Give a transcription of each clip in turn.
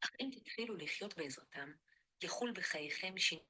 אך אם תתחילו לחיות בעזרתם, יחול בחייכם שינוי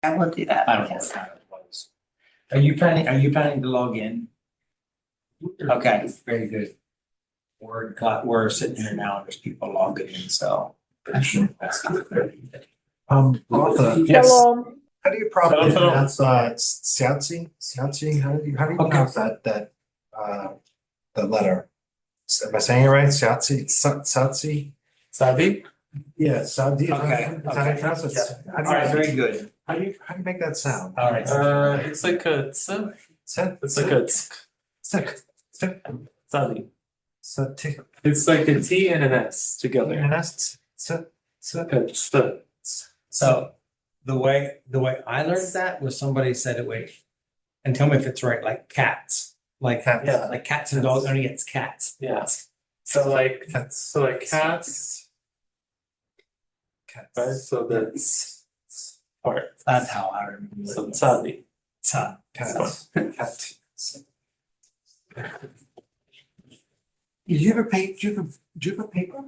I will do that. I don't know what time it was. Are you planning to log in? Okay, very good. We're sitting here now, and there's people logging in, so. Martha, Yes. Shalom. how do you properly Hello. pronounce Xiaozi? Xiaozi, how do you pronounce that letter? Am I saying it right? Xiaozi? Sabi? Yeah, Saudi. Okay, Is that how you pronounce it? All right, very good. How do you make that sound? All right. It's like a it's like a Sabi. It's like a T and an S together. And that's Like a st. So the way I learned that was somebody said it way, and tell me if it's right, like cats. Like Cats. Yeah. like cats and dogs, only it's cats. Yeah. So like Cats. cats, right? So that's part. That's how I remember So it. Sabi. Cats. Cat. Did you ever paint? Do you ever paper?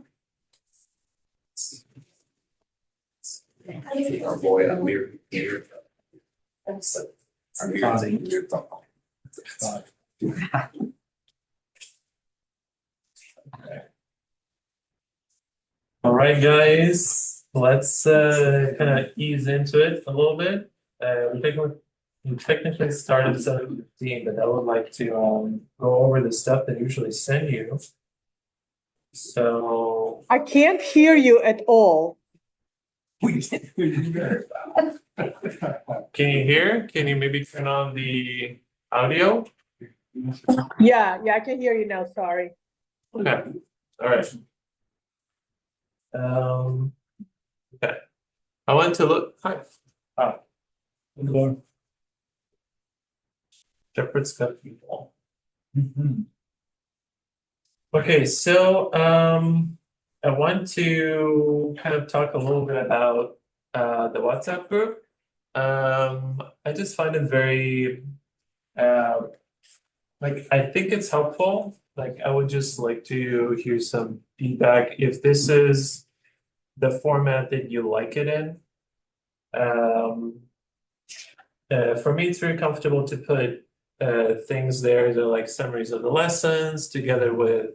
Oh boy, I'm weird. All right, guys, let's kind of ease into it a little bit. We technically started at 7:15, but I would like to go over the stuff that I usually send you. So I can't hear you at all. can you hear? Can you maybe turn on the audio? Yeah, I can hear you now. Sorry. Okay, all right. Okay. I want to look. Hi. Shepherd's got people. Okay, so I want to kind of talk a little bit about the WhatsApp group. I just find it very like I think it's helpful. Like I would just like to hear some feedback if this is the format that you like it in. For me, it's very comfortable to put things there that are like summaries of the lessons together with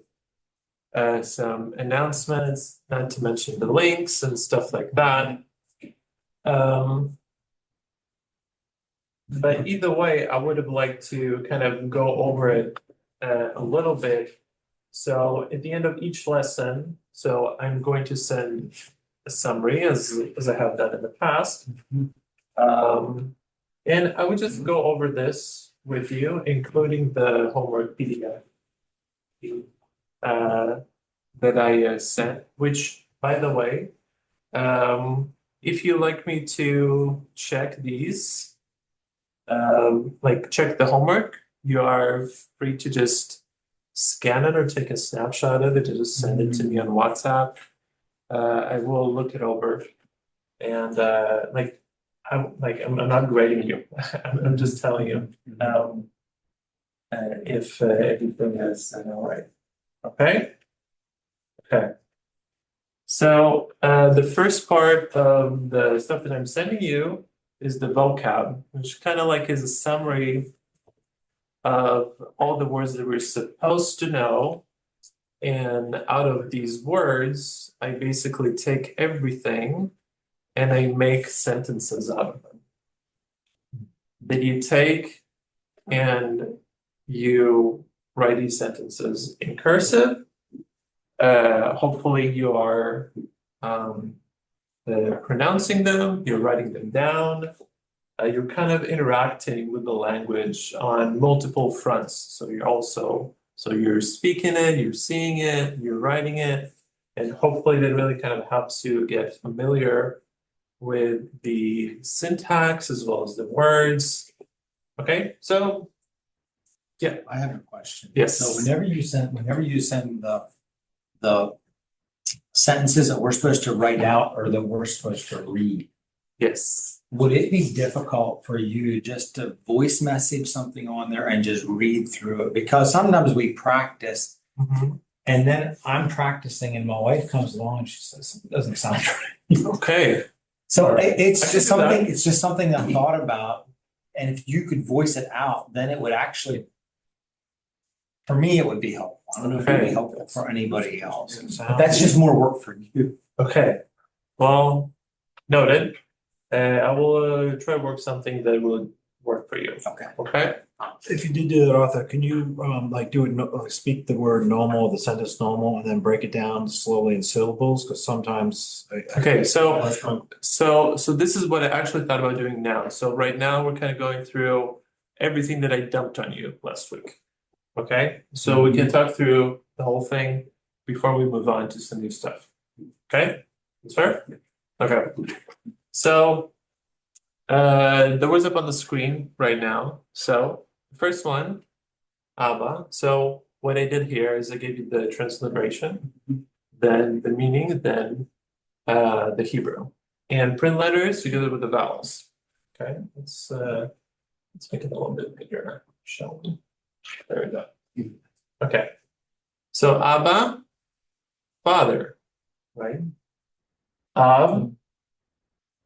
some announcements, not to mention the links and stuff like that. But either way, I would have liked to kind of go over it a little bit. So at the end of each lesson, so I'm going to send a summary as I have done in the past. And I would just go over this with you, including the homework PDF that I sent, which, by the way, if you like me to check these, like check the homework, you are free to just scan it or take a snapshot of it and just send it to me on WhatsApp. I will look it over and I'm not grading you. I'm just telling you if everything is all right. Okay. Okay. So the first part of the stuff that I'm sending you is the vocab, which kind of like is a summary of all the words that we're supposed to know. And out of these words, I basically take everything and I make sentences out of them. That you take and you write these sentences in cursive. Hopefully you are pronouncing them, you're writing them down, you're kind of interacting with the language on multiple fronts. So you're speaking it, you're seeing it, you're writing it, and hopefully that really kind of helps you get familiar with the syntax as well as the words. Okay, so yeah. I have a question. Yes. So whenever you send the sentences that we're supposed to write out or that we're supposed to read, Yes. would it be difficult for you just to voice message something on there and just read through it? Because sometimes we practice and then I'm practicing and my wife comes along and she says, it doesn't sound right. Okay. So Alright. I it's can just do that. something, it's just something I thought about. And if you could voice it out, then it would actually, for me, it would be helpful. I don't know if it would be Okay. helpful for anybody else. But that's just more work for you. Okay, well, noted. I will try to work something that would work for you. Okay. Okay? If you did do that, Arthur, can you like do it, speak the word normal, the sentence normal, and then break it down slowly in syllables? Because sometimes. Okay, so this is what I actually thought about doing now. So right now we're kind of going through everything that I dumped on you last week. Okay, so we can talk through the whole thing before we move on to some new stuff. Okay, that's fair? Okay, so the words up on the screen right now. So the first one, Abba. So what I did here is I gave you the transliteration, then the meaning, then the Hebrew, and print letters together with the vowels. Okay, let's make it a little bit bigger, shall we? There we go. Okay, so Abba, father, right? Av,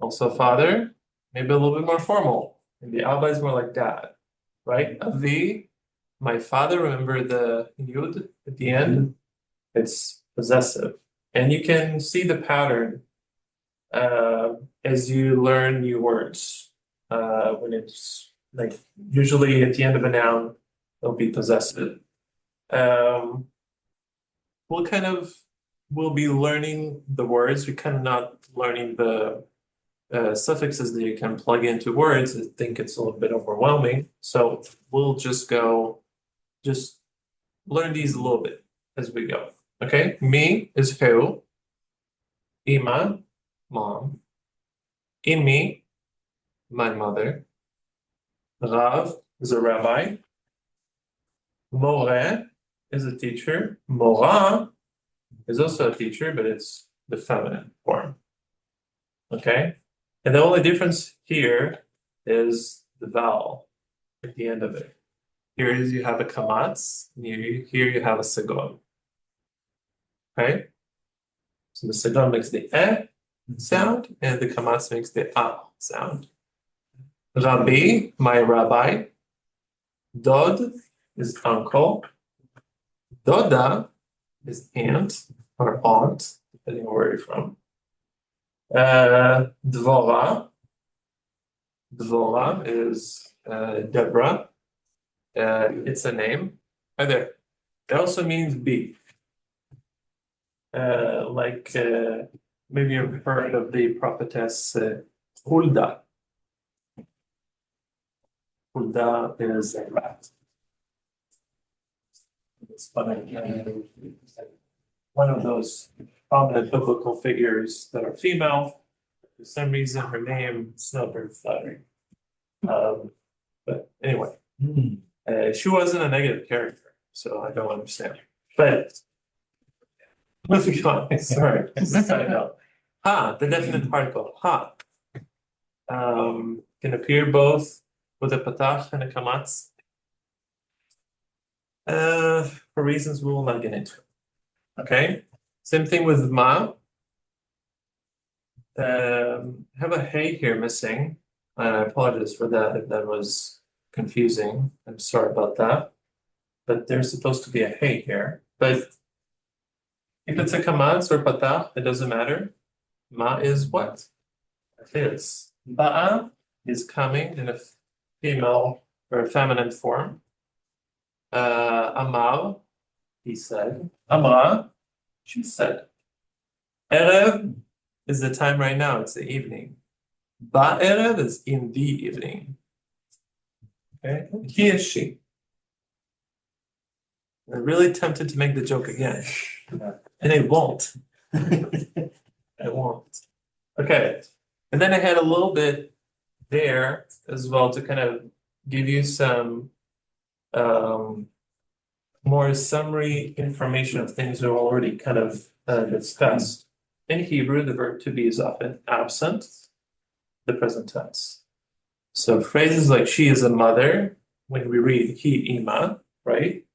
also father, maybe a little bit more formal. Maybe Abba is more like dad, right? Avi, my father. Remember the yud at the end? It's possessive, and you can see the pattern as you learn new words. When it's like usually at the end of a noun, it'll be possessive. We'll be learning the words. We're kind of not learning the suffixes that you can plug into words. I think it's a little bit overwhelming. So we'll just learn these a little bit as we go. Okay, me is who, Ima, mom, Imi, my mother, Rav is a rabbi, More is a teacher, Mora is also a teacher, but it's the feminine form. Okay, and the only difference here is the vowel at the end of it. Here is you have a kamatz, and here you have a sagon. Okay, so the sagon makes the sound, and the kamatz makes the sound. Rabbi, my rabbi. Dod is uncle. Doda is aunt or aunt, depending on where you're from. Dvora. Dvora is Deborah. It's a name. Hi there. It also means bee. Maybe you've heard of the prophetess Hulda. Hulda is a rat. It's funny. One of those prominent biblical figures that are female. For some reason, her name is not very flattering. But anyway, she wasn't a negative character, so I don't understand. But moving on, sorry. I know. Ha, the definite particle, ha, can appear both with a patach and a kamatz. For reasons we will not get into. Okay, same thing with ma. Have a hey here missing. I apologize for that if that was confusing. I'm sorry about that. But there's supposed to be a hey here. But if it's a kamatz or patach, it doesn't matter. Ma is what? It is. Ba'a is coming in a female or a feminine form. Amar, he said. Amra, she said. Erev is the time right now, it's the evening. Ba'erev is in the evening. Okay, he is she. I'm really tempted to make the joke again. And I won't. I won't. Okay, and then I had a little bit there as well to kind of give you some more summary information of things we've already kind of discussed. In Hebrew, the verb to be is often absent, the present tense. So phrases like she is a mother, when we read he ima, right?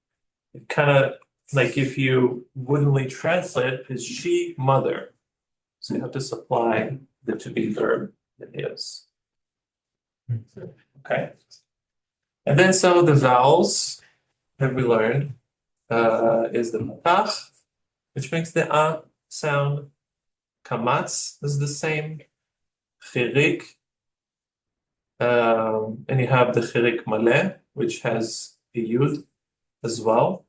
It kind of like if you wouldn't translate, is she mother? So you have to supply the to be verb is. Okay. And then some of the vowels that we learned is the patach, which makes the a sound. Kamatz is the same. Chirik. And you have the chirik maleh, which has a yud as well.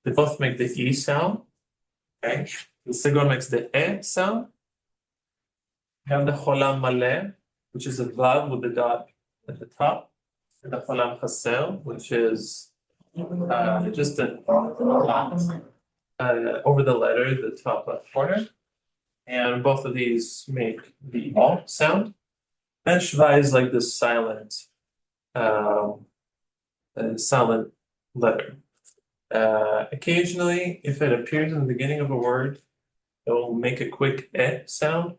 They both make the e sound. Okay. The sigur makes the e sound. You have the cholam maleh, which is a vav with the dot at the top. And the cholam chaser, which is just a dot over the letter, the top left corner. And both of these make the all sound. And shva is like this silent letter. Occasionally, if it appears in the beginning of a word, it will make a quick sound.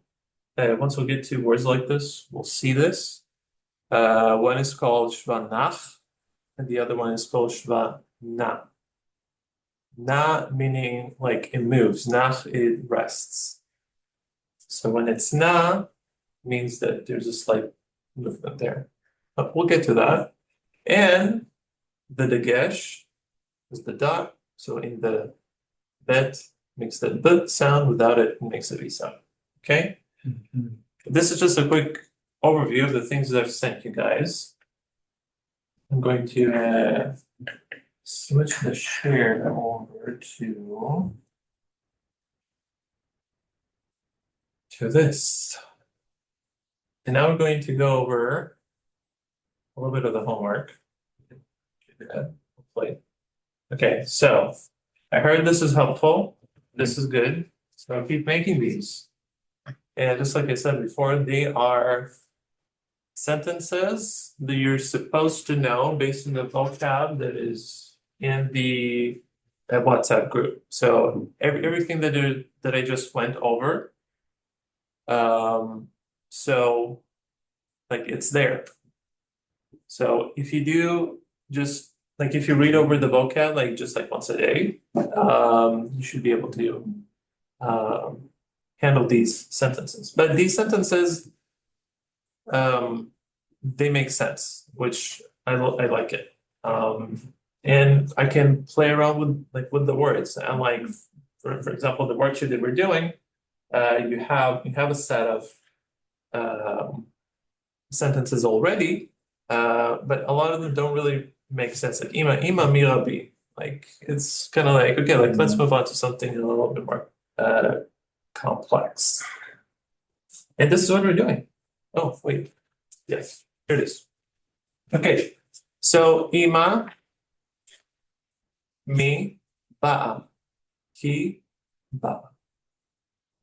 Once we get to words like this, we'll see this. One is called shva nach, and the other one is called shva na. Na meaning like it moves. Nach, it rests. So when it's na, means that there's a slight movement there. But we'll get to that. And the dagesh is the dot. So in the bet makes the b sound, without it makes a v sound. Okay? This is just a quick overview of the things that I've sent you guys. I'm going to switch the share over to this. And now we're going to go over a little bit of the homework. Okay, so I heard this is helpful. This is good. So I'll keep making these. And just like I said before, they are sentences that you're supposed to know based on the vocab that is in the WhatsApp group. So everything that I just went over. So like it's there. So if you do just like if you read over the vocab like just like once a day, you should be able to handle these sentences. But these sentences they make sense, which I like it. And I can play around with the words. And like for example, the worksheet that we're doing, you have a set of sentences already, but a lot of them don't really make sense. Like ima mirabi, like it's kind of like okay, like let's move on to something a little bit more complex. And this is what we're doing. Oh wait, yes, here it is. Okay, so ima, mi, ba'a, he, ba'a.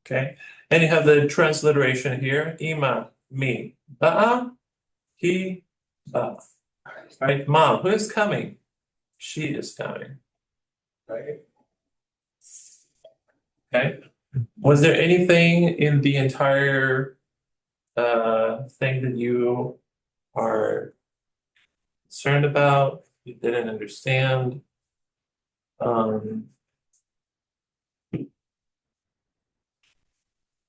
Okay, and you have the transliteration here. Ima, mi, ba'a, he, ba'a. Right, mom, who is coming? She is coming. Right. Okay. Was there anything in the entire thing that you are concerned about? You didn't understand? Or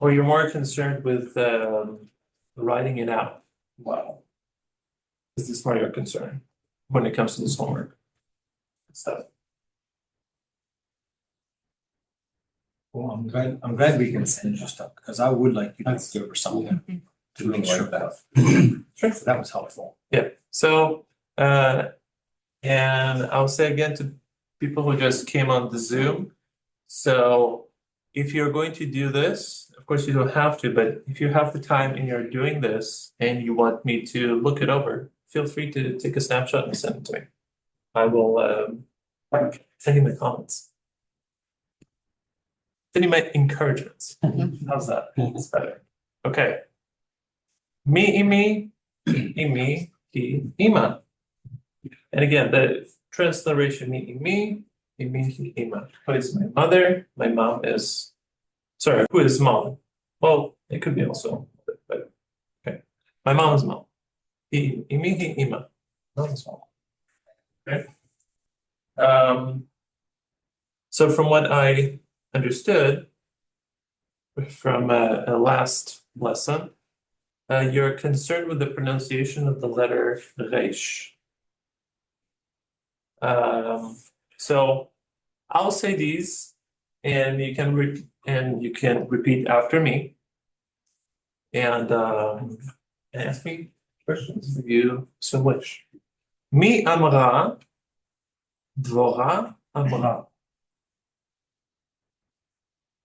you're more concerned with writing it out? Wow. Is this more your concern when it comes to this homework stuff? Well, I'm glad we can send you stuff because I would like you to go over something to make sure that that was helpful. Yeah. So and I'll say again to people who just came on the Zoom. So if you're going to do this, of course you don't have to, but if you have the time and you're doing this and you want me to look it over, feel free to take a snapshot and send it to me. I will send you my comments. Send you my encouragements. How's that? It's better. Okay. Mi, imi, imi, hi, ima. And again, the transliteration mi, imi, hi, ima. Who is my mother? My mom is, sorry, who is mom? Well, it could be also, but okay. My mom is mom. Imi, hi, ima. Mom is mom. Okay. So from what I understood from a last lesson, you're concerned with the pronunciation of the letter Resh. So I'll say these, and you can repeat after me, and ask me questions if you so wish. Mi amra, dvora amra.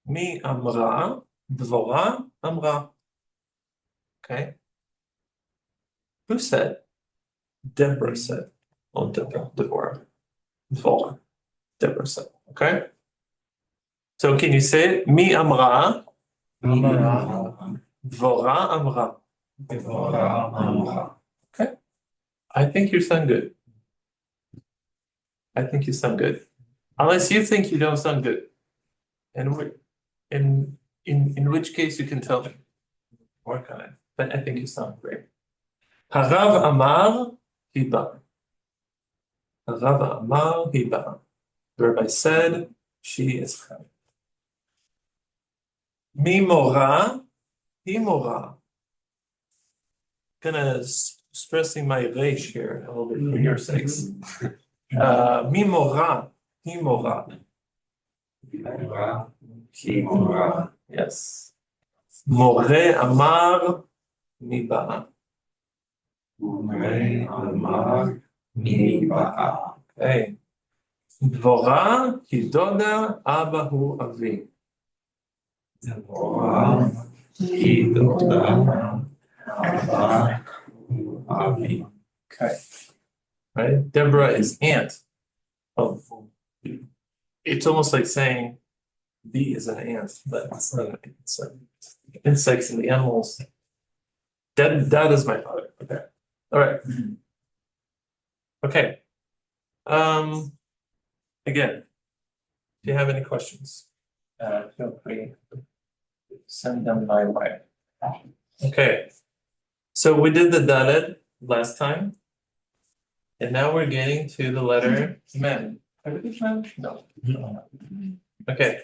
Mi amra, dvora amra. Okay. Who said? Deborah said. Oh, Deborah. Dvora. Deborah said. Okay. So can you say it? Mi amra, dvora amra. Okay. I think you sound good. I think you sound good. Unless you think you don't sound good. And in which case you can tell me. Work on it. But I think you sound great. Harav amar hiba. Harav amar hiba. The rabbi said she is coming. Mi mora, hi mora. Gonna stressing my resh here a little bit for your sakes. Mi mora, hi mora. Yes. More amar mi ba'a. Okay. Dvora hidoda abahu avi. Okay. Right? Deborah is aunt. Oh, it's almost like saying bee is an ant, but it's not. It's like insects and the animals. That is my father. Okay. All right. Okay. Again, if you have any questions, feel free to send them my way. Okay. So we did the Dalet last time, and now we're getting to the letter Mem. Have we did Mem? No. Okay.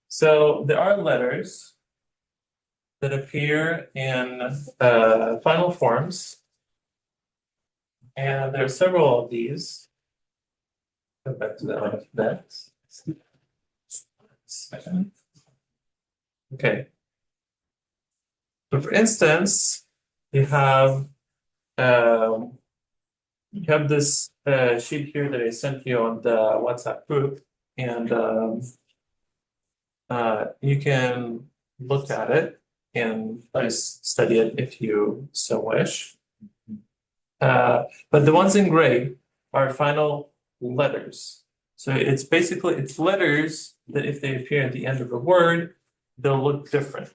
So there are letters that appear in final forms, and there are several of these. Go back to the alphabet. Okay. So for instance, you have this sheet here that I sent you on the WhatsApp group, and you can look at it and study it if you so wish. But the ones in gray are final letters. So it's basically, it's letters that if they appear at the end of a word, they'll look different.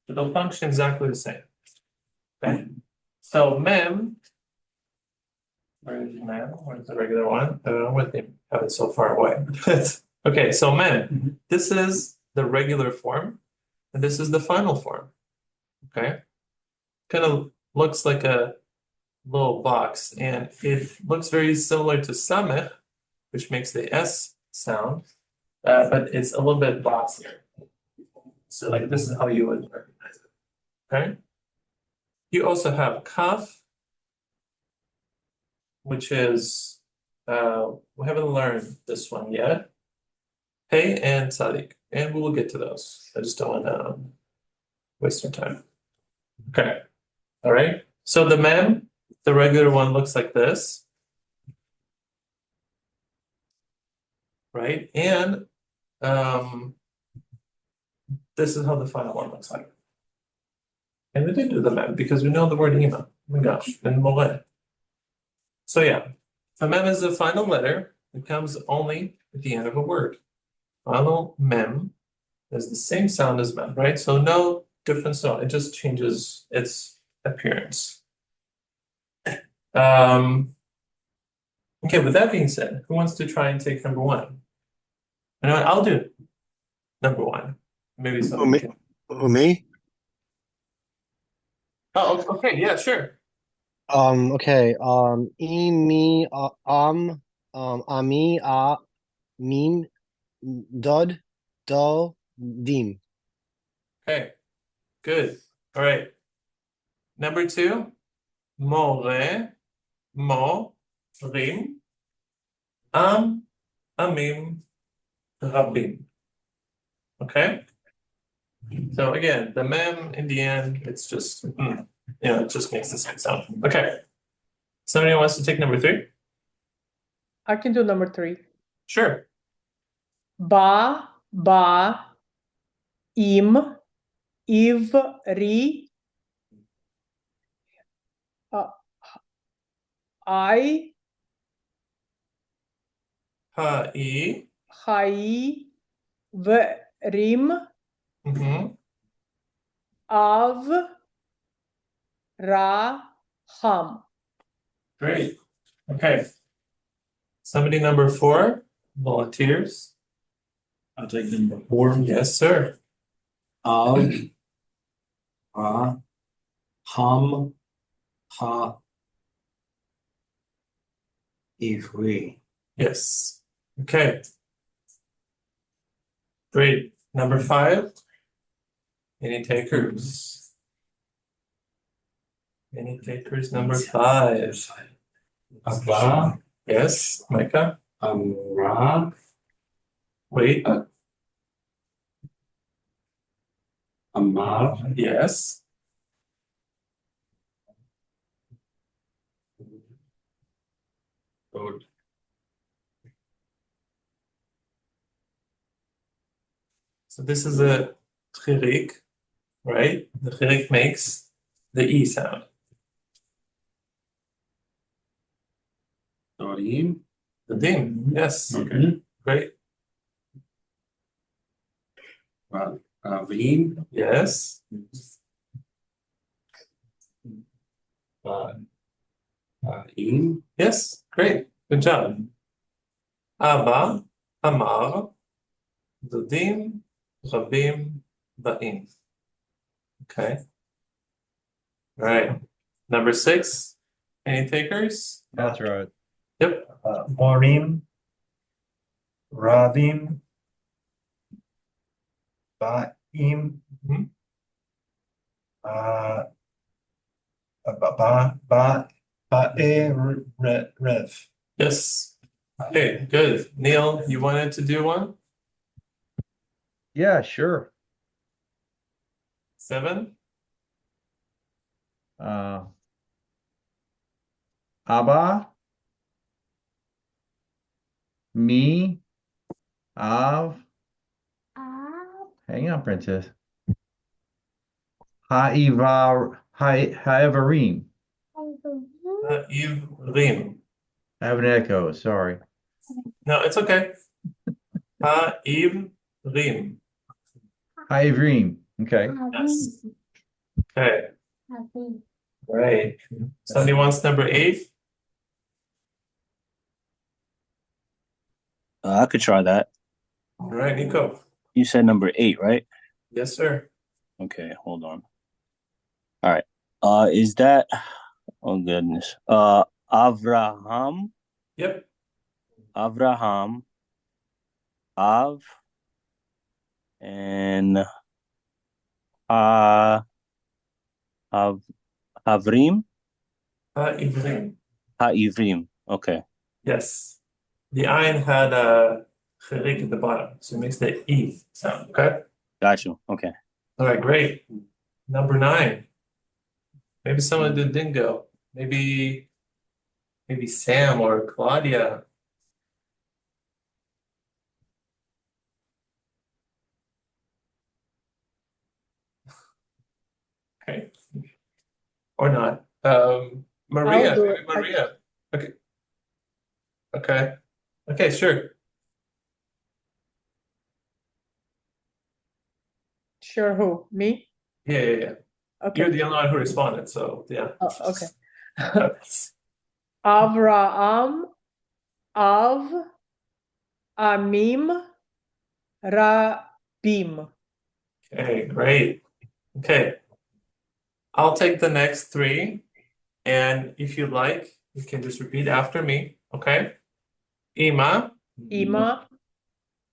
But they'll function exactly the same. Okay. So mem, where is mem? Where's the regular one? I don't know what they have it so far away. Okay, so mem, this is the regular form, and this is the final form. Okay. Kind of looks like a little box, and it looks very similar to samech, which makes the S sound, but it's a little bit boxier. So like this is how you would recognize it. Okay. You also have kaf, which is we haven't learned this one yet. Hey and tzadik, and we will get to those. I just don't want to waste your time. Okay. All right. So the mem, the regular one looks like this. Right? And this is how the final one looks like. And we did do the mem because we know the word ima. Oh my gosh, and mole. So yeah, the mem is the final letter. It comes only at the end of a word. Final mem is the same sound as mem, right? So no difference at all. It just changes its appearance. Okay, with that being said, who wants to try and take number one? You know what? I'll do number one. Maybe someone can. Me? Oh, okay, yeah, sure. Okay. E, me, ami, mim, dod, do, dim. Okay, good. All right. Number 2, more, morim, amim, rabim. Okay? So again, the mem in the end, it's just, it just makes the same sound. Okay. Somebody wants to take number 3? I can do number 3. Sure. Ba, im, ivri, I, Ha-i. hai, vrim, Mm-hmm. av, ra, ham. Great. Okay. Somebody number 4, volunteers. I'll take number 4. Yes, sir. Av, ra, ham, ha, ivri. Yes. Okay. Great. Number 5. Any takers? Any takers? Number 5. Ava, Yes, Micah. ra, Wait. amar, Yes. od. So this is a chirik, right? The chirik makes the E sound. Dorim. The dim. Yes. Okay. Great. Ravim, Yes. im, Yes. Great. Good job. Abba, Amar, Dudim, Rabim, Ba'im. Okay. All right. Number 6. Any takers? That's right. Yep. Morim, Ravim, Ba'im, Mhm. Rev. Yes. Okay, good. Neil, you wanted to do one? Yeah, sure. 7? Abba, me, Av. Hang on, princess. Ha'evarim. Ivrim. I have an echo, sorry. No, it's okay. Ha'ivrim. Ha'evrim. Okay. Yes. Okay. Great. Somebody wants number 8? I could try that. All right, Nico. You said number 8, right? Yes, sir. Okay, hold on. All right. Is that? Oh goodness. Avraham, Yep. Av, and Havrim, Ha'ivrim. Ha'ivrim. Okay. Yes. The ayin had a chirik at the bottom, so it makes the E sound. Okay. Got you. Okay. All right, great. Number 9. Maybe someone didn't go. Maybe Sam or Claudia. Okay. Or not. Maria, I'll do maybe it. Maria. Okay. Okay. Okay, sure. Sure, who? Me? Yeah. Okay. You're the only one who responded, so yeah. Oh, okay. Avraham, Av, Amim, Rabim. Okay, great. Okay. I'll take the next 3, and if you like, you can just repeat after me, okay? Ima, Ima,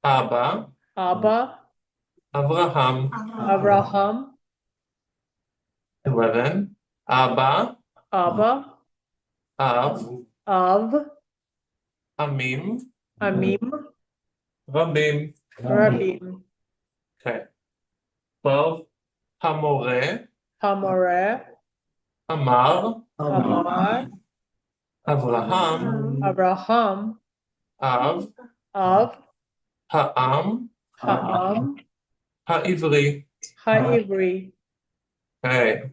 Abba, Abba, Avraham, Avraham, 11, Abba, Abba, Av, Av, Amim, Amim, Rabim. Rabim, Okay. 12. Hamoreh, Hamoreh, Amar, Amar, Avraham, Abraham, Av, Av, Ha'am, Ha'am, Ha'ivri. Ha'ivri. Okay.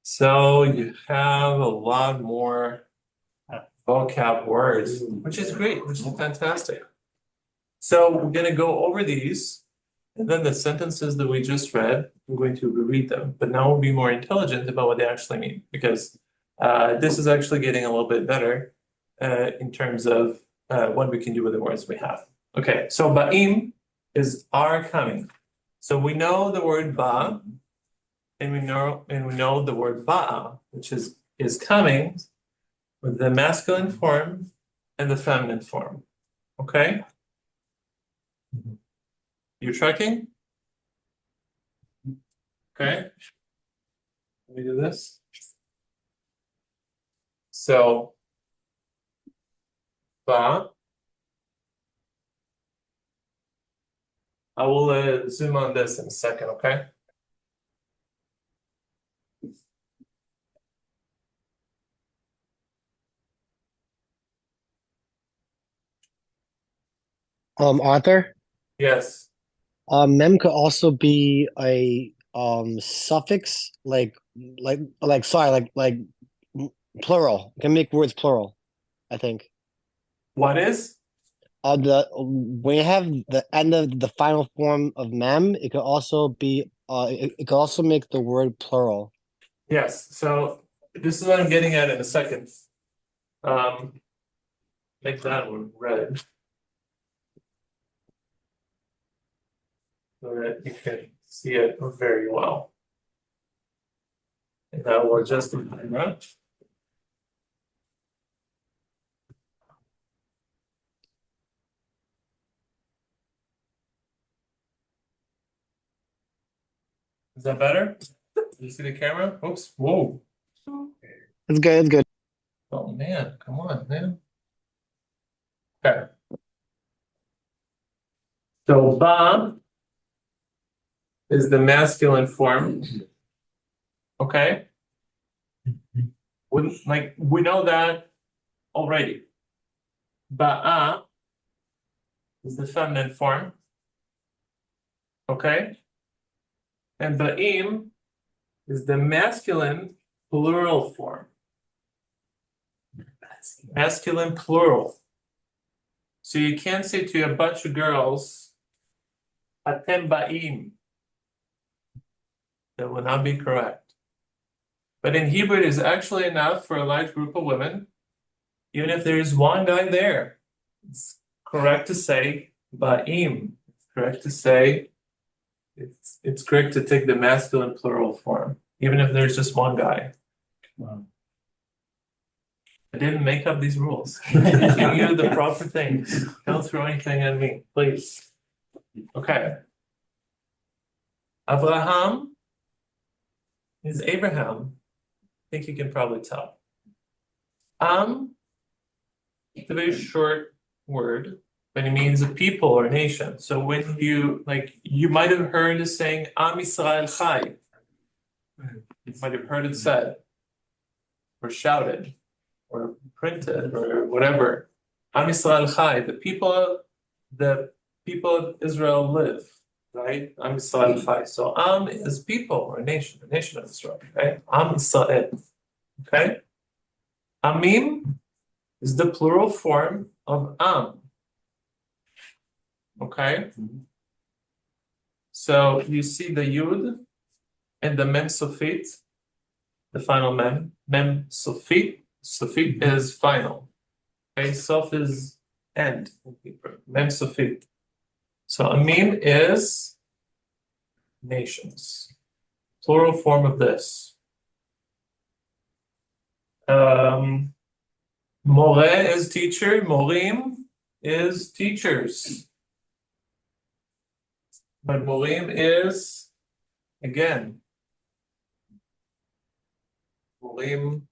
So you have a lot more vocab words, which is great, which is fantastic. So we're going to go over these, and then the sentences that we just read, I'm going to reread them. But now we'll be more intelligent about what they actually mean, because this is actually getting a little bit better in terms of what we can do with the words we have. Okay, so ba'im is are coming. So we know the word ba, and we know the word ba'a, which is coming with the masculine form and the feminine form. Okay? You tracking? Okay. Let me do this. So ba. I will zoom on this in a second, okay? Arthur. Yes. Mem could also be a suffix like plural. It can make words plural, I think. What is? The when you have the end of the final form of mem, it could also be it could also make the word plural. Yes. So this is what I'm getting at in a second. Make that one red so that you can see it very well. And now we'll adjust the camera. Is that better? Do you see the camera? Oops. Whoa. It's good. It's good. Oh man, come on, man. Okay. So ba is the masculine form. Okay. We know that already. Ba'a is the feminine form. Okay. And ba'im is the masculine plural form. Masculine plural. So you can't say to a bunch of girls, atem ba'im. That would not be correct. But in Hebrew, it is actually enough for a large group of women. Even if there is one guy there, it's correct to say ba'im. It's correct to say, it's correct to take the masculine plural form, even if there's just one guy. Wow. I didn't make up these rules. I'm giving you the proper things. Don't throw anything at me, please. Okay. Avraham is Abraham. I think you can probably tell. It's a very short word, but it means a people or nation. So when you might have heard it saying Am Yisrael Chai. You might have heard it said, or shouted, or printed, or whatever. Am Yisrael Chai, the people of Israel live, right? Am Yisrael Chai. So Am is people or nation, the nation of Israel, right? Am Yisrael, okay? Amim is the plural form of Am. Okay? So you see the Yud and the Mem Sofit, the final Mem. Mem Sofit. Sofit is final. Okay? Sof is end. Mem Sofit. So Amim is nations. Plural form of this. More is teacher. Morim is teachers. But Morim is, again, Olim.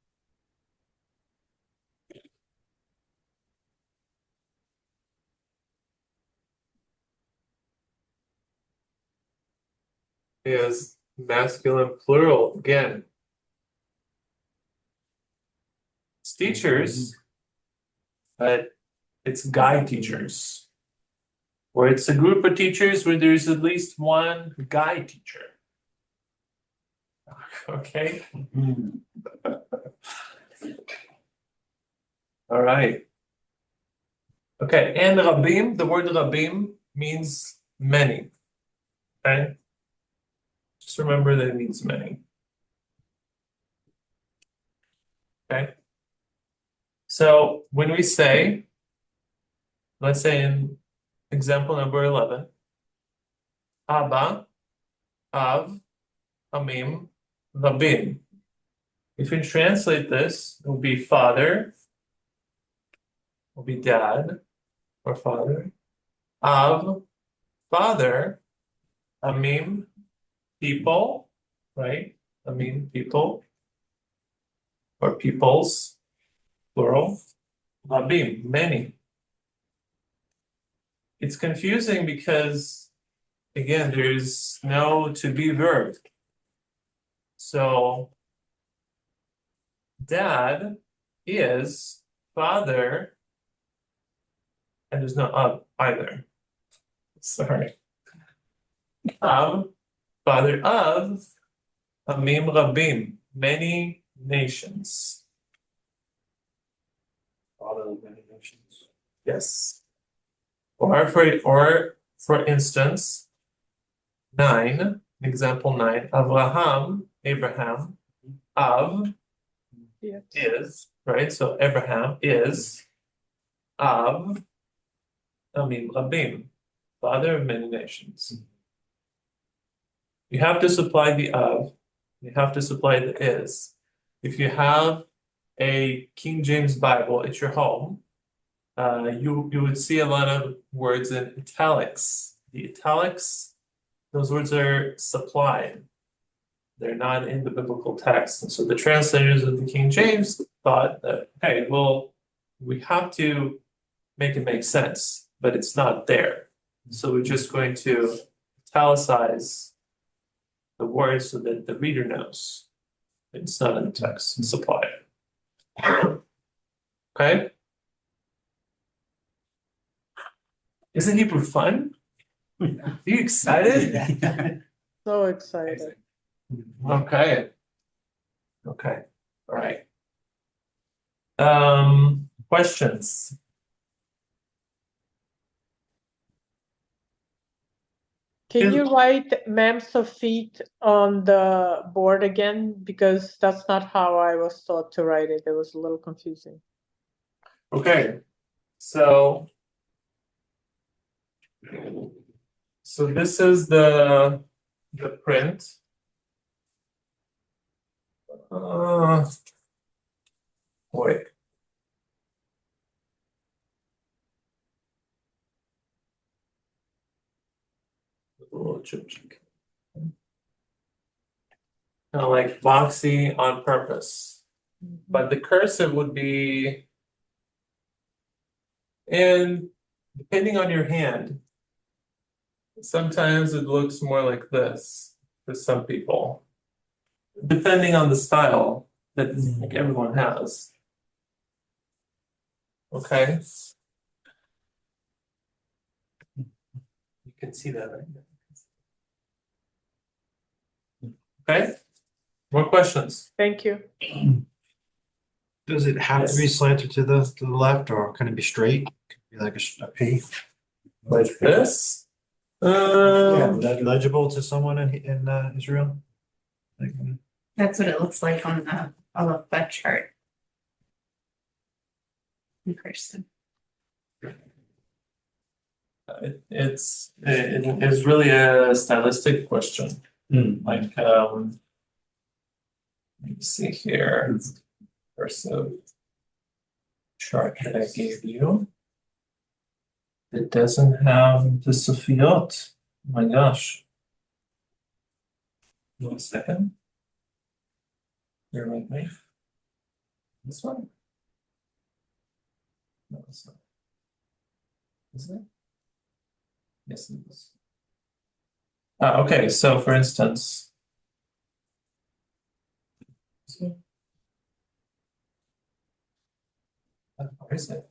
Is masculine plural again. It's teachers, but it's guy teachers. Or it's a group of teachers where there's at least one guy teacher. Okay. All right. Okay, and rabim, the word rabim means many. Okay. Just remember that it means many. Okay. So when we say, let's say in example number 11, Abba, Av, Amim, Rabim. If we translate this, it will be father, will be dad or father. Av, father. Amim, people, right? Amim, people. Or peoples, plural. Rabim, many. It's confusing because, again, there's no to be verb. So, dad is father, and there's no of either. Sorry. Father of Amim Rabim, many nations. Father of many nations. Yes. Or for instance, 9, example 9, Abraham, Av Yes. is, right? So Abraham is Av Amim Rabim, father of many nations. You have to supply the of, you have to supply the is. If you have a King James Bible at your home, you would see a lot of words in italics. The italics, those words are supplied. They're not in the biblical text. And so the translators of the King James thought that, hey, well, we have to make it make sense, but it's not there. So we're just going to italicize the words so that the reader knows it's not in the text, it's supplied. Okay? Isn't Hebrew fun? Are you excited? So excited. Okay. Okay. All right. Questions? Can you write Mem Sofit on the board again? Because that's not how I was taught to write it. It was a little confusing. Okay. So this is the print. Wait. Kind of like boxy on purpose. But the cursive would be, and depending on your hand, sometimes it looks more like this for some people, depending on the style that like everyone has. Okay. You can see that right now. Okay. More questions? Thank you. Does it have to be slanted to the left, or can it be straight? Could it be like a P? Like this? Yeah, legible to someone in Israel? Like, That's what it looks like on the Aleph chart. In person. It is really a stylistic question. Like, let me see here. Cursive chart that I gave you. It doesn't have the Sofiot. Oh my gosh. 1 second. Bear with me. This one? No, it's not. Is it? Yes, it is. Okay, so for instance. Where is it?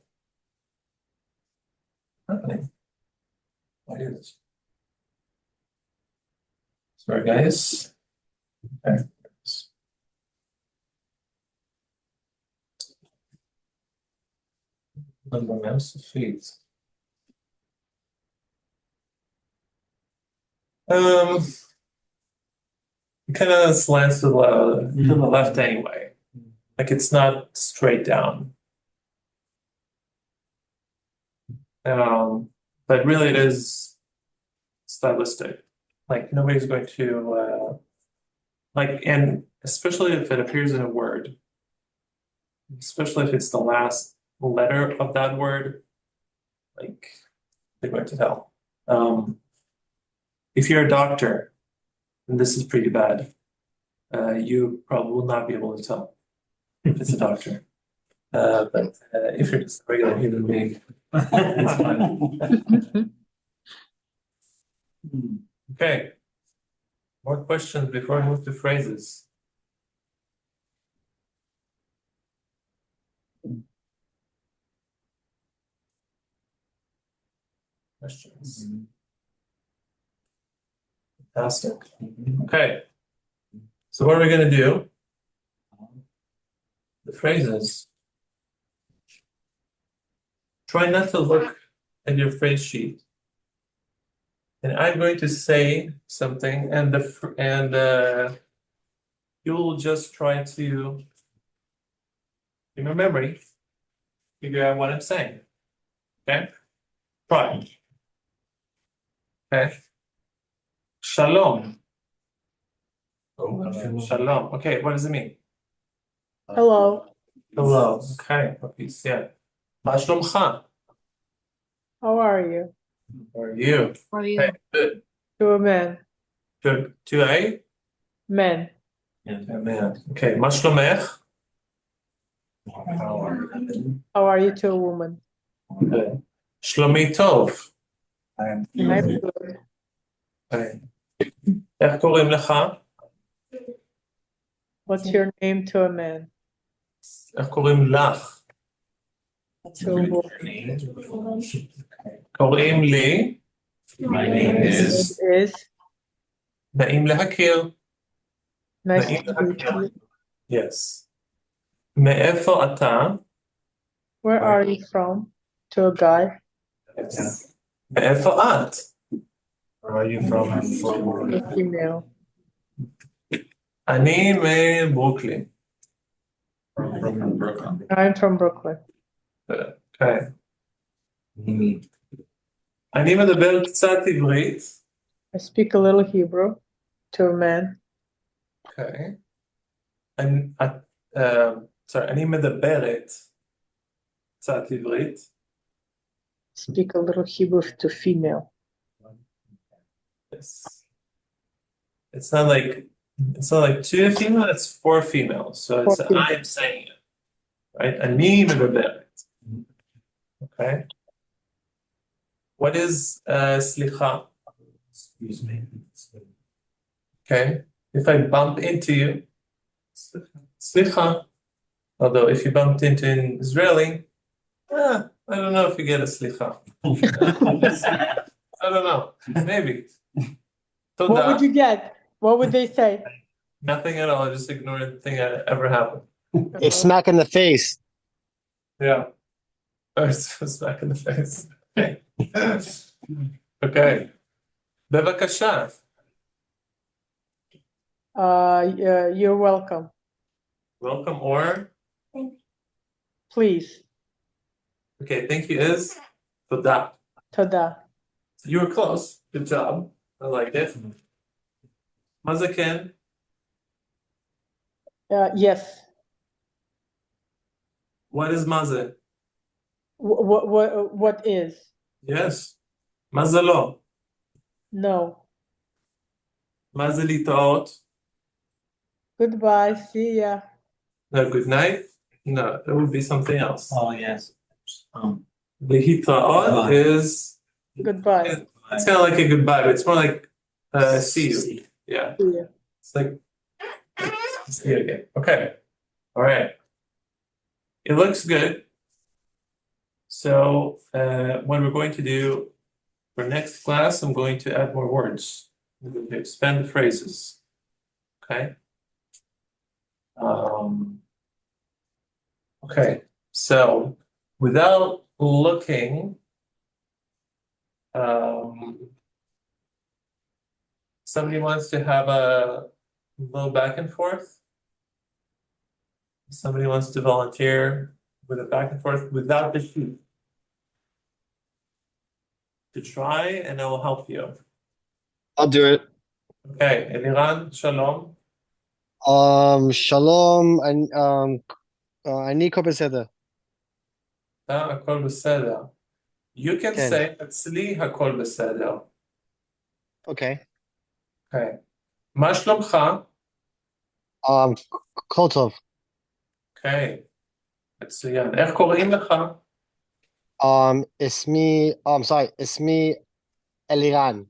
Happening. What is? Sorry, guys. Okay. Number mouse feeds. It kind of slants to the left anyway. Like it's not straight down. But really it is stylistic. Like nobody's going to and especially if it appears in a word, especially if it's the last letter of that word, like they're going to tell. If you're a doctor, and this is pretty bad, you probably will not be able to tell if it's a doctor. But if you're just a regular human being, it's fine. Okay. More questions before I move to phrases. Questions? Fantastic. Okay. So what are we going to do? The phrases. Try not to look at your phrase sheet. And I'm going to say something, and you'll just try to, in your memory, figure out what I'm saying. Okay? Try. Okay. Shalom. Shalom. Okay, what does it mean? Hello. Hello. Okay. Peace. Yeah. Ma shlomcha? How are you? How are you? For you. Okay, good. To a man. Good. To a? Men. Man. Okay. Ma shlomech? How are you to a woman? Good. Shlomi tov. I'm good. Okay. איך קוראים לך? What's your name to a man? איך קוראים לך? To a woman. קוראים לי? My name is. Is נעים להכיר. nice נעים to meet להכיר. you. Yes. מאיפה אתה? Where are you from? To a guy. Yes. מאיפה את? Where are you from? I'm from. A female. אני מברוקלין. From Brooklyn. I'm from Brooklyn. Okay. אני מדבר קצת עברית. I speak a little Hebrew to a man. Okay. Sorry, אני מדברת קצת עברית. Speak a little Hebrew to female. Yes. It's not like two female, it's four females. So it's Four females. I am saying it. Right? אני מדברת. Okay. What is סליחה? Excuse me. Okay. If I bump into you, slicha. Although if you bumped into an Israeli, I don't know if you get a slicha. I don't know. Maybe. What Toda. would you get? What would they say? Nothing at all. Just ignore anything that ever happened. A smack in the face. Yeah. Or smack in the face. Okay. Okay. בבקשה. Yeah, you're welcome. Welcome or Please. okay. Thank you is toda. Toda. You were close. Good job. I like it. מה זה כן? Yes. What is מה זה? What is? Yes. מה זה לא? No. מה זה להתראות? Goodbye. See ya. No, good night. No, it would be something else. Oh, yes. Lehitraot Goodbye. is Goodbye. it's kind of like a goodbye, but it's more like see you. Yeah, See you. it's like see you again. Okay, all right. It looks good. So what we're going to do for next class, I'm going to add more words. I'm going to expand the phrases. Okay. Okay, so without looking, somebody wants to have a little back and forth. Somebody wants to volunteer with a back and forth without the sheet. To try, and I will help you. I'll do it. Okay, Eliran, shalom. Shalom, and אני הכל בסדר. הכל בסדר. You can כן. say, אצלי הכל בסדר. Okay. Okay. מה שלומך? כל טוב. Okay. מצוין. איך קוראים לך? اسمי אלירן.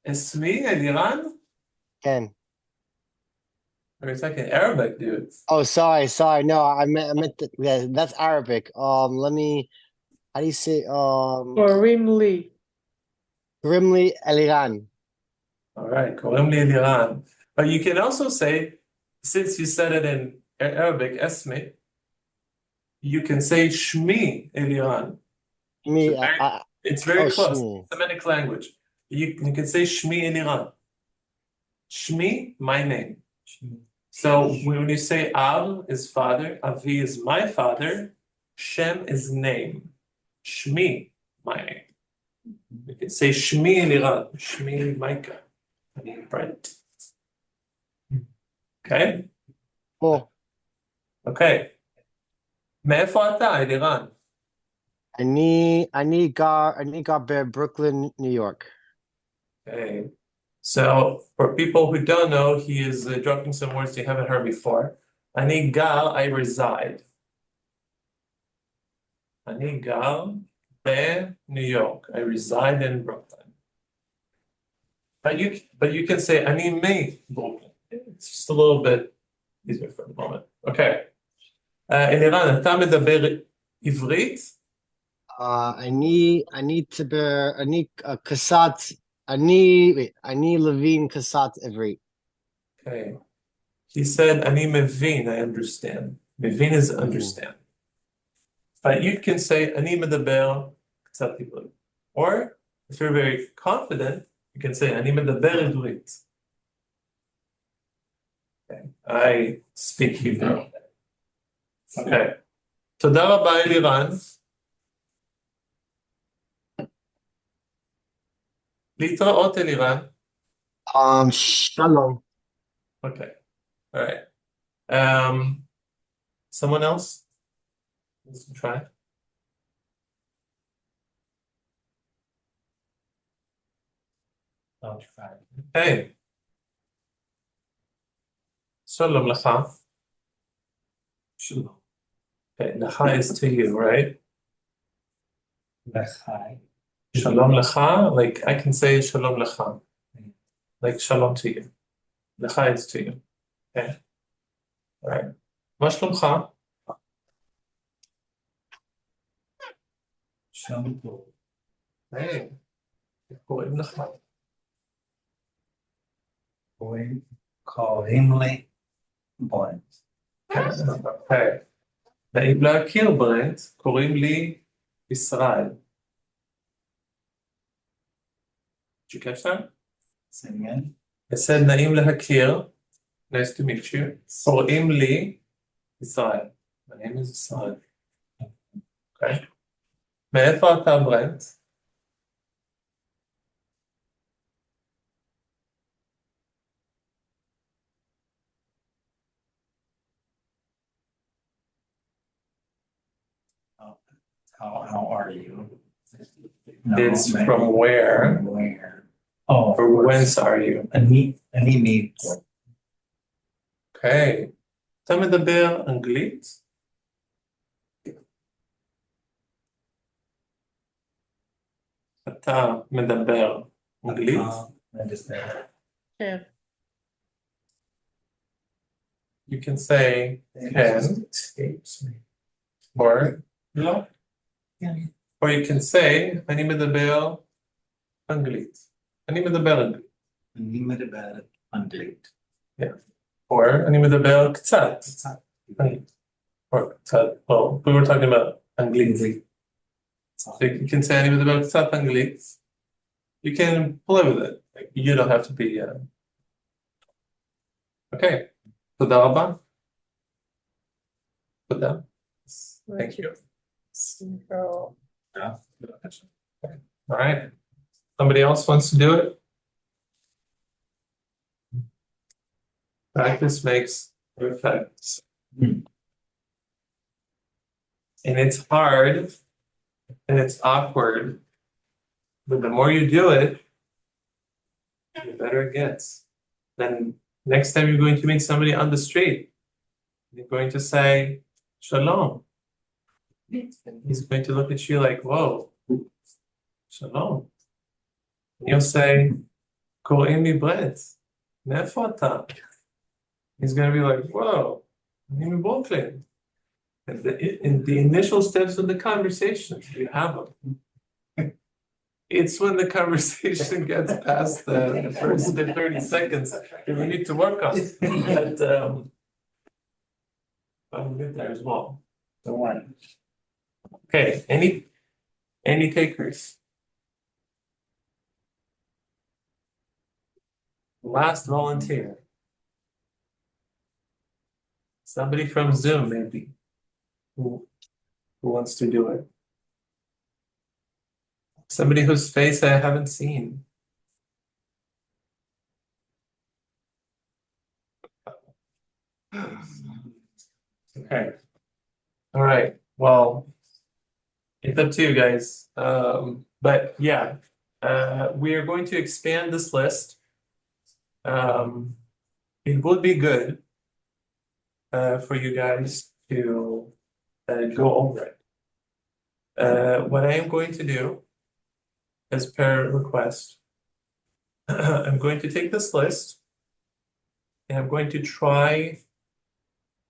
اسمי אלירן? כן. It's like an Arabic, dude. Oh, sorry. No, I meant yeah, that's Arabic. Let me. How do you say? Grimly. Grimly Eliran. All right, קוראים לי אלירן. But you can also say, since you said it in Arabic, اسمي, you can say shmi אלירן. Me, It's very close. Shmi. Semitic language. You can say shmi אלירן. Shmi, my name. So when you say Av is father, Avi is my father, Shem is name. Shmi, my name. You can say Shmi Eliran, Shmi Micah. I mean, Brent. Okay? Oh, Okay. מאיפה אתה, אלירן? אני גר בברוקלין, New York. Okay. So for people who don't know, he is dropping some words you haven't heard before. אני גר, I reside. אני גר בניו יורק. I reside in Brooklyn. But you can say אני מברוקלין. It's just a little bit easier for the moment. Okay. אלירן, אתה מדבר עברית? אני לווין קסת עברית. Okay. He said, אני מבין, I understand. מבין is understand. But you can say, אני מדבר קצת עברית. Or, if you're very confident, you can say, אני מדבר עברית. Okay. I speak Hebrew. Okay. תודה רבה, אלירן. להתראות, אלירן. Shalom. Okay. All right. Someone else? Let's try. I'll try. Hey. Shalom lecha. Shalom. Okay, lecha is to you, right? Lechai. Shalom lecha, like I can say shalom lecha. Like shalom to you. Lecha is to you. Okay. All right. מה שלומך? Shalom. Hey. איך קוראים לך? קוראים לי ברנט. Okay. נעים להכיר ברנט, קוראים לי ישראל. Did you catch that? Say it again. I said נעים להכיר. Nice to meet you. קוראים לי ישראל. My name is ישראל. Okay. מאיפה אתה ברנט? How are you? It's from where? From where? Oh, Or whence are you? אני מפה. Okay. אתה מדבר אנגלית? אתה מדבר אנגלית? כן. You can say can or לא. Or you can say אני מדבר אנגלית. אני מדבר אנגלית. אני מדבר אנגלית. Or אני מדבר קצת אנגלית. Or קצת, well, we were talking about אנגלית. So you can say אני מדבר קצת אנגלית. You can play with it. Like, you don't have to be okay. תודה רבה. תודה. Thank you. So, All right. Somebody else wants to do it? Practice makes perfect. And it's hard and it's awkward, but the more you do it, the better it gets. Then next time you're going to meet somebody on the street, you're going to say, Shalom. And he's going to look at you like, whoa, Shalom. And you'll say, קוראים לי ברט, מאיפה אתה? He's going to be like, whoa, אני מברוקלין. And in the initial steps of the conversation, you have them. It's when the conversation gets past the first 30 seconds that we need to work on. But I'll get there as well. Don't worry. Okay, any takers? Last volunteer. Somebody from Zoom, maybe, who wants to do it. Somebody whose face I haven't seen. Okay. All right. Well, it's up to you guys. But yeah, we are going to expand this list. It would be good for you guys to go over it. What I am going to do, as per request, I'm going to take this list and I'm going to try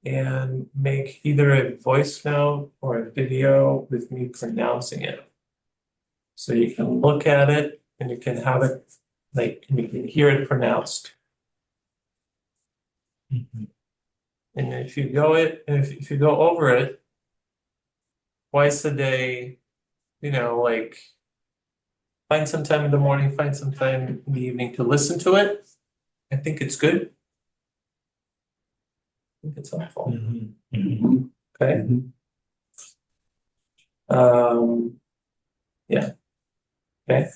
and make either a voice note or a video with me pronouncing it. So you can look at it and you can have it, like, you can hear it pronounced. And if you go over it twice a day, you know, like, find some time in the morning, find some time in the evening to listen to it. I think it's good. I think it's helpful. Okay. Yeah. Okay.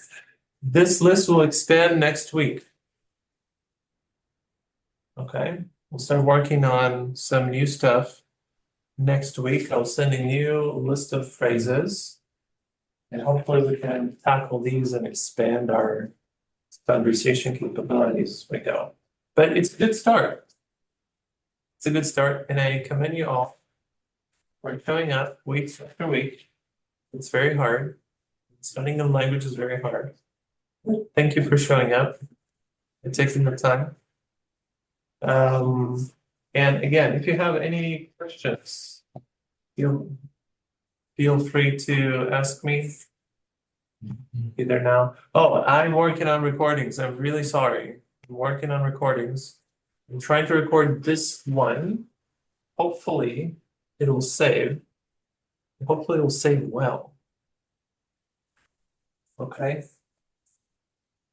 This list will expand next week. Okay. We'll start working on some new stuff next week. I'll send a new list of phrases. And hopefully we can tackle these and expand our conversation capabilities as we go. But it's a good start. It's a good start, and I commend you all for showing up week after week. It's very hard. Studying the language is very hard. Thank you for showing up and taking the time. And again, if you have any questions, feel free to ask me either now. Oh, I'm working on recordings. I'm really sorry. I'm working on recordings. I'm trying to record this one. Hopefully it will save. Hopefully it will save well. Okay.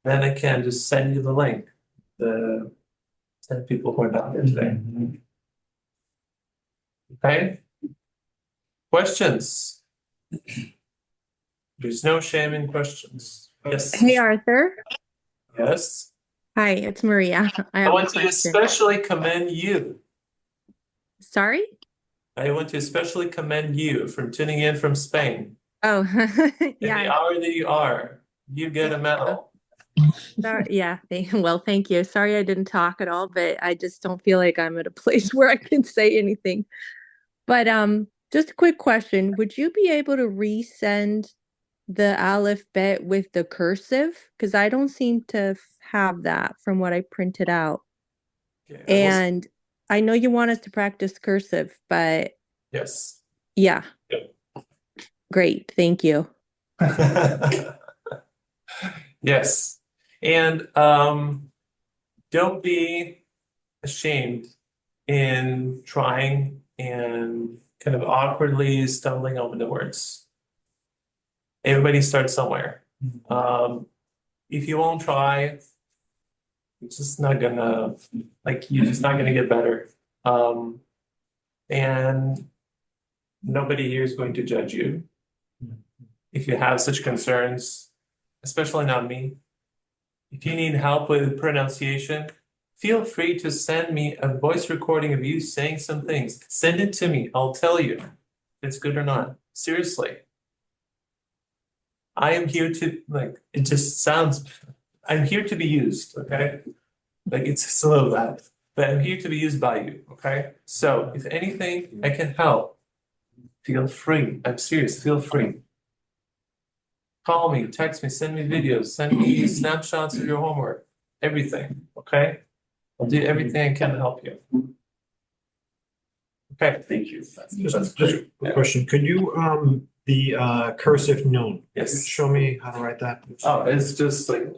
Then I can just send you the link. The 10 people who are not here today. Okay. Questions? There's no shame in questions. Yes. Hey, Arthur. Yes. Hi, it's Maria. I want to especially commend you. Sorry? I want to especially commend you for tuning in from Spain. Oh, In the hour that you are, you get a medal. Yeah, thank you. Sorry I didn't talk at all, but I just don't feel like I'm at a place where I can say anything. But just a quick question. Would you be able to resend the Aleph Bet with the cursive? Because I don't seem to have that from what I printed out. Okay, And I know you want us to practice cursive, but yes. yeah. Yep. Great, thank you. Yes. And don't be ashamed in trying and kind of awkwardly stumbling over the words. Everybody starts somewhere. If you won't try, it's just not gonna, like, you're just not gonna get better. And nobody here is going to judge you. If you have such concerns, especially not me. If you need help with pronunciation, feel free to send me a voice recording of you saying some things. Send it to me. I'll tell you if it's good or not. Seriously. I am here to, like, it just sounds, I'm here to be used, okay? Like, it's a little bad, but I'm here to be used by you, okay? So if anything I can help, feel free. I'm serious, feel free. Call me, text me, send me videos, send me snapshots of your homework, everything, okay? I'll do everything I can to help you. Okay, thank you. Just a question. Could you, the cursive noon? Yes. Show me how to write that. Oh, it's just like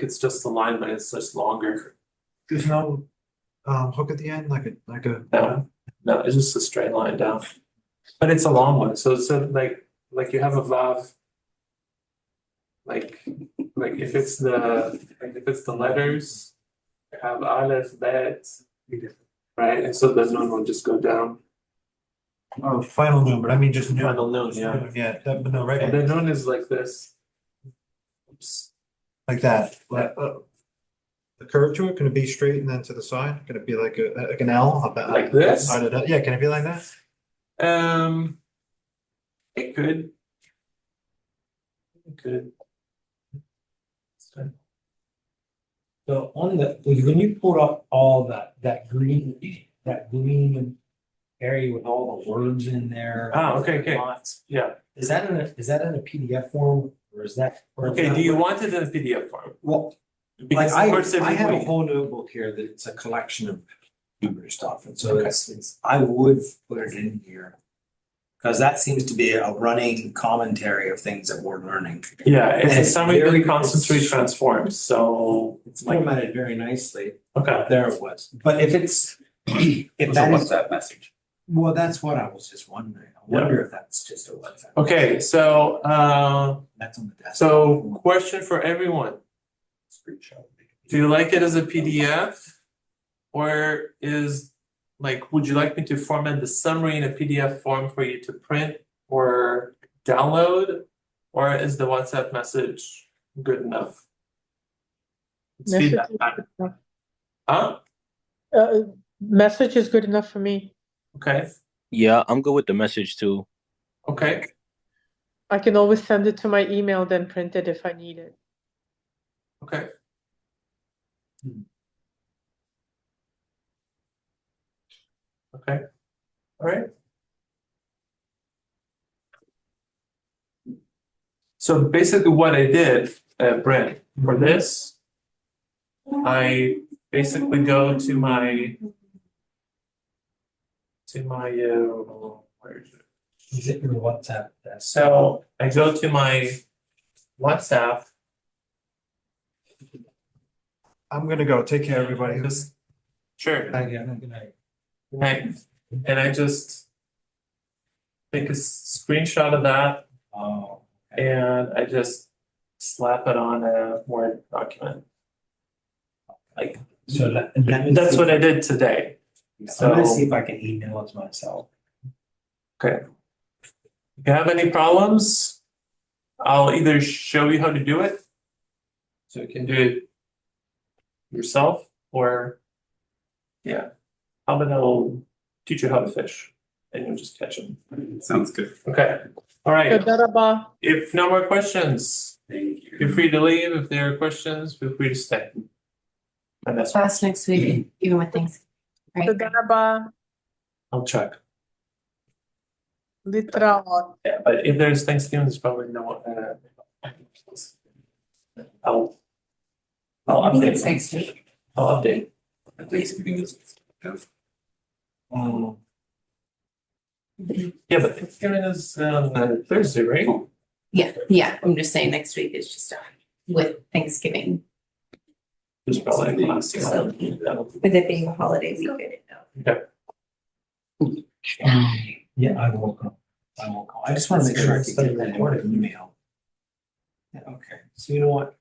it's just a line, but it's just longer. There's no hook at the end, like a. No, it's just a straight line down. But it's a long one, so like you have a vav. Like if it's the letters, you have aleph, bet, right? And so the nun will just go down. Oh, final noon, but I mean just noon. Final nun, yeah. Yeah, that, but no, right. And the nun is like this. Oops. Like that. The curve to it, can it be straight and then to the side? Can it be like an L? Like this? Yeah, can it be like that? It could. It could. So on when you pulled up all that green area with all the words in there. Okay. Lots, Yeah. is that in a PDF form or is that? Okay, do you want it in a PDF form? Well, Because like of course I have a everybody- whole notebook here that it's a collection of Hebrew stuff, and so it's I would put it in here. Because that seems to be a running commentary of things that we're learning. Yeah, it's And a it's summary very- that constantly transforms, so It's formatted very nicely. okay. There it was. But if it's, if that is, WhatsApp message. well, that's what I was just wondering. I wonder if that's just a WhatsApp. Okay, so That's on the desk. so question for everyone. Screenshot. Do you like it as a PDF? Or would you like me to format the summary in a PDF form for you to print or download? Or is the WhatsApp message good enough? It's Message feedback is time. good enough. Huh? Message is good enough for me. Okay, Yeah, I'm good with the message too. okay, I can always send it to my email, then print it if I need it. okay. Okay, all right. So basically what I did, Brent, for this, I basically go to my where is it? Is it your WhatsApp desk? So I go to my WhatsApp. I'm gonna go. Take care, everybody. Sure. Thank you. Good night. Right. And I just take a screenshot of that Oh. and I just slap it on a Word document. Like So that's what I did today. I'm gonna So- see if I can email it to myself. Okay. If you have any problems, I'll either show you how to do it, so you can do it yourself, or how about I'll teach you how to fish and you'll just catch them. Sounds good. Okay, all right. Tודה רבה. If no more questions, Feel free to leave if there are questions. Feel free to stay. And that's Class next week, even with things. Right. תודה רבה, I'll check. להתראות. Yeah, but if there's Thanksgiving, there's probably no. I'll update. Next week. I'll update. Yeah, but Thanksgiving is on Thursday, right? Yeah, I'm just saying next week is just with Thanksgiving, There's probably a class. So- with it being a holiday week. Yeah, I will go. I will go. I just want to make sure I can get that email. Okay, so you know what?